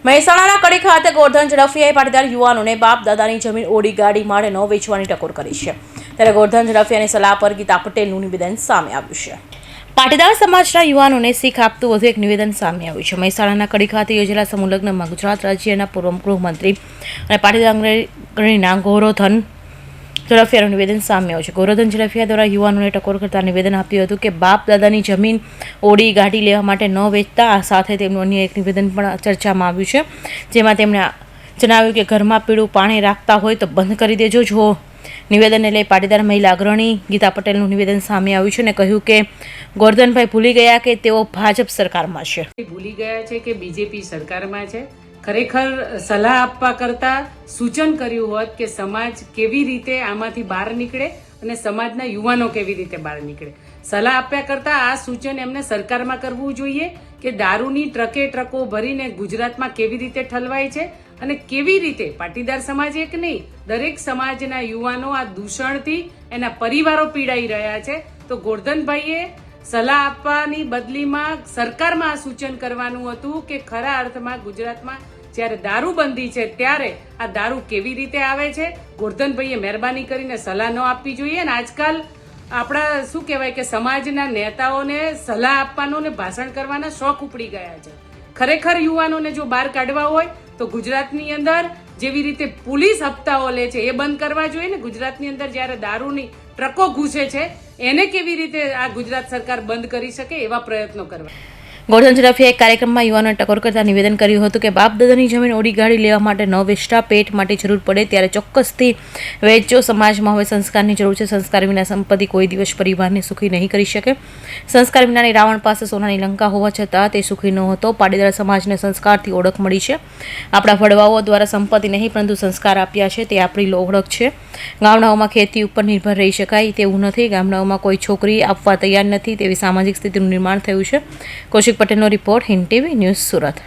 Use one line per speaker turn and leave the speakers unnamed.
મહેસાણાના કડી ખાતે ગોરધન ઝડફિયાએ પાટીદાર યુવાનોને બાપ દાદાની જમીન ઓડી ગાડી માટે ન વેચવાની ટકોર કરી છે. ત્યારે ગોરધન ઝડફિયાની સલાહ પર ગીતા પટેલનું નિવેદન સામે આવ્યું છે. પાટીદાર સમાજના યુવાનોને શીખ આપતું વધુ એક નિવેદન સામે આવ્યું છે. મહેસાણાના કડી ખાતે યોજેલા સમૂહ લગ્નમાં ગુજરાત રાજ્યના પૂર્વ ગૃહમંત્રી અને પાટીદાર અગ્રણીના ગોરધન ઝડફિયાનું નિવેદન સામે આવ્યું છે. ગોરધન ઝડફિયા દ્વારા યુવાનોને ટકોર કરતા નિવેદન આપ્યું હતું કે બાપ દાદાની જમીન ઓડી ગાડી લેવા માટે ન વેચતા. આ સાથે તેમનું અન્ય એક નિવેદન પણ ચર્ચામાં આવ્યું છે, જેમાં તેમણે જણાવ્યું કે ઘરમાં પીળું પાણી રાખતા હોય તો બંધ કરી દેજો. જો નિવેદનને લઈ પાટીદાર મહિલા અગ્રણી ગીતા પટેલનું નિવેદન સામે આવ્યું છે અને કહ્યું કે ગોરધનભાઈ ભૂલી ગયા કે તેઓ ભાજપ સરકારમાં છે.
ભૂલી ગયા છે કે બીજેપી સરકારમાં છે. ખરેખર સલાહ આપવા કરતા સૂચન કર્યું હોત કે સમાજ કેવી રીતે આમાંથી બહાર નીકળે અને સમાજના યુવાનો કેવી રીતે બહાર નીકળે. સલાહ આપ્યા કરતા આ સૂચન એમને સરકારમાં કરવું જોઈએ કે દારૂની ટ્રકો ભરીને ગુજરાતમાં કેવી રીતે ઠલવાય છે અને કેવી રીતે પાટીદાર સમાજ એક નહીં, દરેક સમાજના યુવાનો આ દૂષણથી એના પરિવારો પીડાઈ રહ્યા છે. તો ગોરધનભાઈએ સલાહ આપવાની બદલીમાં સરકારમાં આ સૂચન કરવાનું હતું કે ખરા અર્થમાં ગુજરાતમાં જ્યારે દારૂબંધી છે ત્યારે આ દારૂ કેવી રીતે આવે છે. ગોરધનભાઈએ મહેરબાની કરીને સલાહ ન આપવી જોઈએ. અને આજકાલ આપણા શું કહેવાય કે સમાજના નેતાઓને સલાહ આપવાનો ને ભાષણ કરવાના શોખ ઉપડી ગયા છે. ખરેખર યુવાનોને જો બહાર કાઢવા હોય તો ગુજરાતની અંદર જેવી રીતે પોલીસ હપ્તાઓ લે છે એ બંધ કરવા જોઈએ ને. ગુજરાતની અંદર જ્યારે દારૂની ટ્રકો ઘૂસે છે એને કેવી રીતે આ ગુજરાત સરકાર બંધ કરી શકે એવા પ્રયત્નો કરવા.
ગોરધન ઝડફિયાએ એક કાર્યક્રમમાં યુવાનોને ટકોર કરતા નિવેદન કર્યું હતું કે બાપ દાદાની જમીન ઓડી ગાડી લેવા માટે ન વેચતા. પેટ માટે જરૂર પડે ત્યારે ચોક્કસથી વેચજો. સમાજમાં હવે સંસ્કારની જરૂર છે. સંસ્કાર વિના સંપત્તિ કોઈ દિવસ પરિવારને સુખી નહીં કરી શકે. સંસ્કાર વિનાની રાવણ પાસે સોનાની લંકા હોવા છતાં તે સુખી ન હતો. પાટીદાર સમાજને સંસ્કારથી ઓળખ મળી છે. આપણા વડવાઓ દ્વારા સંપત્તિ નહીં પરંતુ સંસ્કાર આપ્યા છે, તે આપણી ઓળખ છે. ગામડાઓમાં ખેતી ઉપર નિર્ભર રહી શકાય તેવું નથી. ગામડાઓમાં કોઈ છોકરી આપવા તૈયાર નથી તેવી સામાજિક સ્થિતિનું નિર્માણ થયું છે. કૌશિક પટેલનો report, Hind TV news, Surat.